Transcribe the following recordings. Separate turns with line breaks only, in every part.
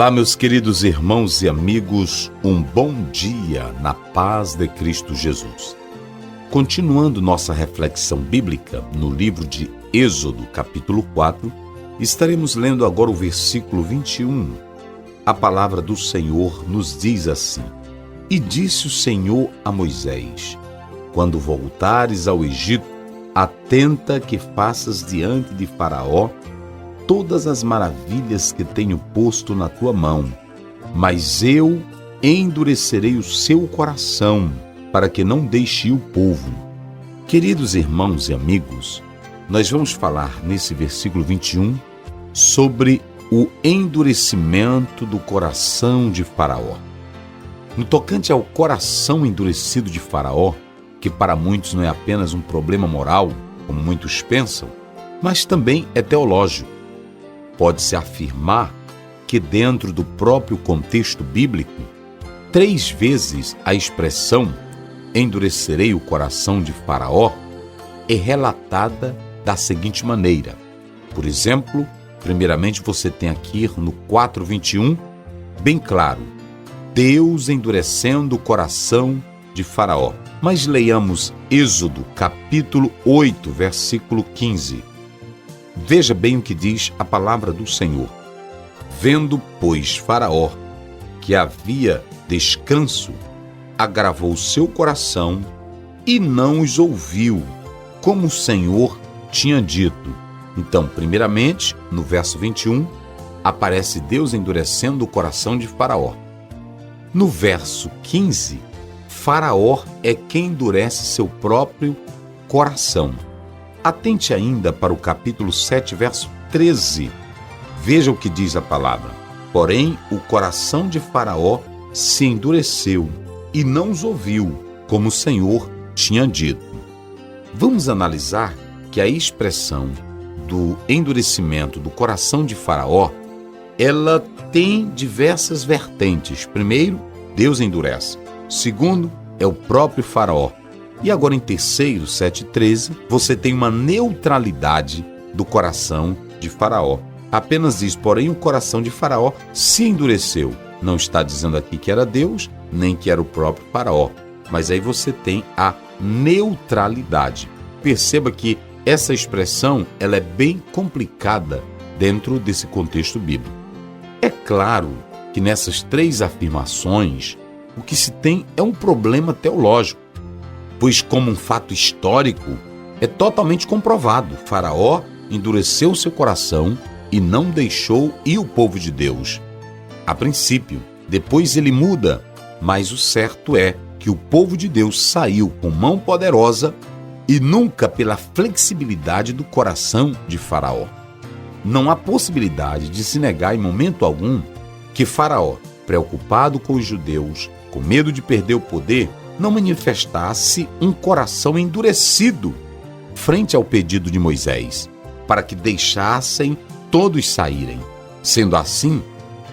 Olá, meus queridos irmãos e amigos, um bom dia na paz de Cristo Jesus. Continuando nossa reflexão bíblica no livro de Êxodo, capítulo 4, estaremos lendo agora o versículo 21. A palavra do Senhor nos diz assim: E disse o Senhor a Moisés: Quando voltares ao Egito, atenta que faças diante de Faraó todas as maravilhas que tenho posto na tua mão, mas eu endurecerei o seu coração, para que não deixe ir o povo. Queridos irmãos e amigos, nós vamos falar nesse versículo 21 sobre o endurecimento do coração de Faraó. No tocante ao coração endurecido de Faraó, que para muitos não é apenas um problema moral, como muitos pensam, mas também é teológico. Pode-se afirmar que dentro do próprio contexto bíblico, 3 vezes a expressão endurecerei o coração de Faraó é relatada da seguinte maneira. Por exemplo, primeiramente você tem aqui no 4:21, bem claro, Deus endurecendo o coração de Faraó. Mas leiamos Êxodo, capítulo 8, versículo 15. Veja bem o que diz a palavra do Senhor. Vendo, pois, Faraó que havia descanso, agravou seu coração e não os ouviu, como o Senhor tinha dito. Então, primeiramente, no verso 21, aparece Deus endurecendo o coração de Faraó. No verso 15, Faraó é quem endurece seu próprio coração. Atente ainda para o capítulo 7, verso 13. Veja o que diz a palavra. Porém, o coração de Faraó se endureceu e não os ouviu, como o Senhor tinha dito. Vamos analisar que a expressão do endurecimento do coração de Faraó, ela tem diversas vertentes. Primeiro, Deus endurece. Segundo, é o próprio Faraó. E agora em terceiro, 7:13, você tem uma neutralidade do coração de Faraó. Apenas diz, porém o coração de Faraó se endureceu. Não está dizendo aqui que era Deus, nem que era o próprio Faraó. Mas aí você tem a neutralidade. Perceba que essa expressão ela é bem complicada dentro desse contexto bíblico. É claro que nessas 3 afirmações, o que se tem é um problema teológico. Pois, como um fato histórico, é totalmente comprovado. Faraó endureceu seu coração e não deixou ir o povo de Deus. A princípio, depois ele muda, mas o certo é que o povo de Deus saiu com mão poderosa e nunca pela flexibilidade do coração de Faraó. Não há possibilidade de se negar em momento algum que Faraó, preocupado com os judeus, com medo de perder o poder, não manifestasse um coração endurecido frente ao pedido de Moisés, para que deixassem todos saírem. Sendo assim,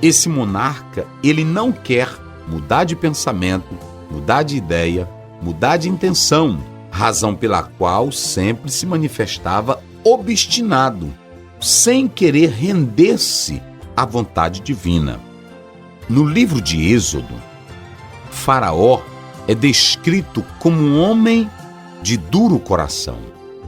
esse monarca, ele não quer mudar de pensamento, mudar de ideia, mudar de intenção, razão pela qual sempre se manifestava obstinado, sem querer render-se à vontade divina. No livro de Êxodo, Faraó é descrito como um homem de duro coração.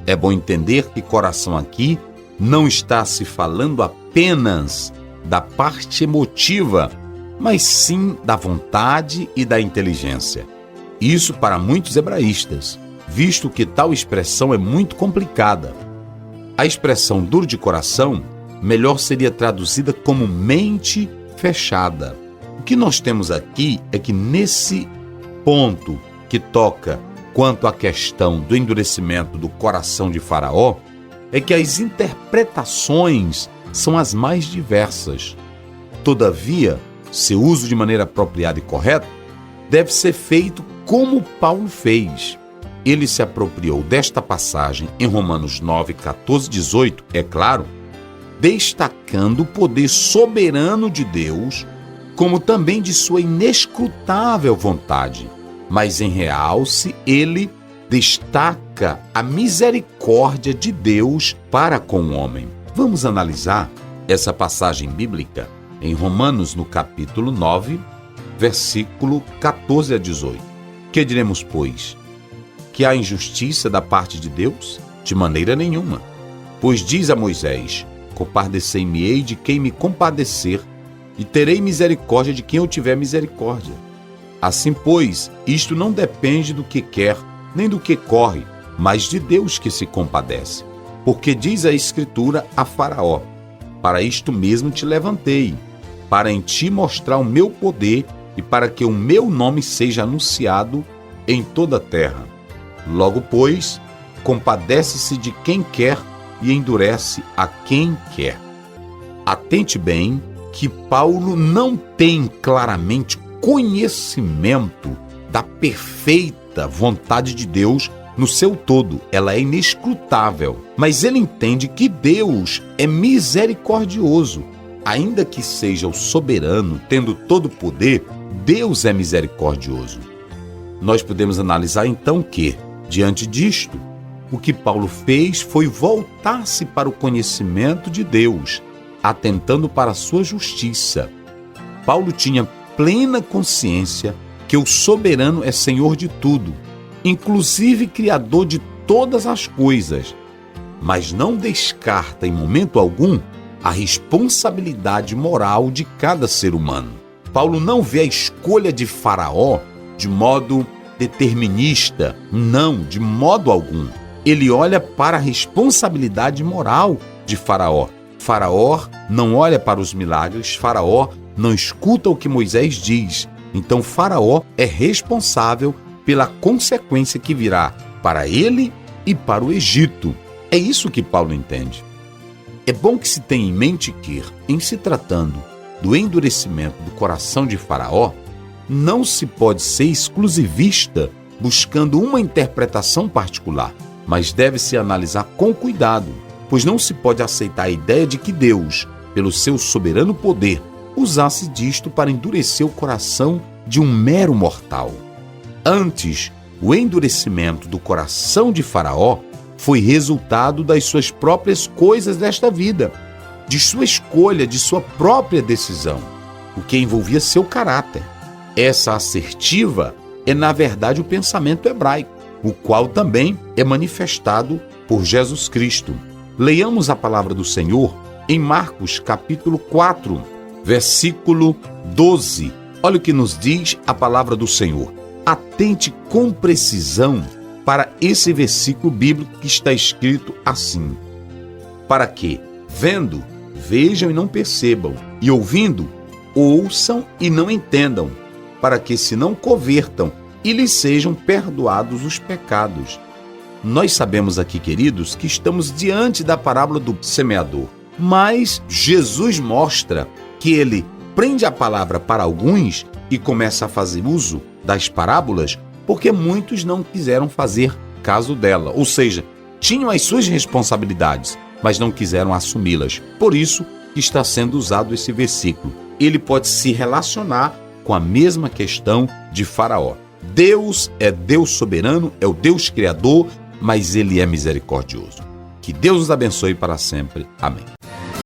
É bom entender que coração aqui não está se falando apenas da parte emotiva, mas sim da vontade e da inteligência. Isso para muitos hebraístas, visto que tal expressão é muito complicada. A expressão duro de coração melhor seria traduzida como mente fechada. O que nós temos aqui é que nesse ponto que toca quanto à questão do endurecimento do coração de Faraó, é que as interpretações são as mais diversas. Todavia, seu uso de maneira apropriada e correta deve ser feito como Paulo fez. Ele se apropriou desta passagem em Romanos 9, 14, 18, é claro, destacando o poder soberano de Deus, como também de sua inescrutável vontade. Mas em realce, ele destaca a misericórdia de Deus para com o homem. Vamos analisar essa passagem bíblica em Romanos, no capítulo 9, versículo 14 a 18. Que diremos, pois? Que há injustiça da parte de Deus? De maneira nenhuma. Pois diz a Moisés: compadecei-me-ei de quem me compadecer, e terei misericórdia de quem eu tiver misericórdia. Assim, pois, isto não depende do que quer, nem do que corre, mas de Deus que se compadece. Porque diz a Escritura a Faraó: para isto mesmo te levantei, para em ti mostrar o meu poder e para que o meu nome seja anunciado em toda a terra. Logo, pois, compadece-se de quem quer e endurece a quem quer. Atente bem que Paulo não tem claramente conhecimento da perfeita vontade de Deus no seu todo. Ela é inescrutável, mas ele entende que Deus é misericordioso. Ainda que seja o soberano, tendo todo o poder, Deus é misericordioso. Nós podemos analisar então que, diante disto, o que Paulo fez foi voltar-se para o conhecimento de Deus, atentando para a sua justiça. Paulo tinha plena consciência que o soberano é Senhor de tudo, inclusive Criador de todas as coisas, mas não descarta em momento algum a responsabilidade moral de cada ser humano. Paulo não vê a escolha de Faraó de modo determinista, não, de modo algum. Ele olha para a responsabilidade moral de Faraó. Faraó não olha para os milagres, Faraó não escuta o que Moisés diz. Então Faraó é responsável pela consequência que virá para ele e para o Egito. É isso que Paulo entende. É bom que se tenha em mente que, em se tratando do endurecimento do coração de Faraó, não se pode ser exclusivista buscando uma interpretação particular, mas deve-se analisar com cuidado, pois não se pode aceitar a ideia de que Deus, pelo seu soberano poder, usasse disto para endurecer o coração de um mero mortal. Antes, o endurecimento do coração de Faraó foi resultado das suas próprias coisas desta vida, de sua escolha, de sua própria decisão, o que envolvia seu caráter. Essa assertiva é, na verdade, o pensamento hebraico, o qual também é manifestado por Jesus Cristo. Leiamos a palavra do Senhor em Marcos, capítulo 4, versículo 12. Olha o que nos diz a palavra do Senhor. Atente com precisão para esse versículo bíblico que está escrito assim: para que, vendo, vejam e não percebam, e ouvindo, ouçam e não entendam, para que se não convertam e lhes sejam perdoados os pecados. Nós sabemos aqui, queridos, que estamos diante da parábola do semeador, mas Jesus mostra que ele prende a palavra para alguns e começa a fazer uso das parábolas porque muitos não quiseram fazer caso dela, ou seja, tinham as suas responsabilidades, mas não quiseram assumi-las. Por isso que está sendo usado esse versículo. Ele pode se relacionar com a mesma questão de Faraó. Deus é Deus soberano, é o Deus criador, mas ele é misericordioso. Que Deus nos abençoe para sempre. Amém.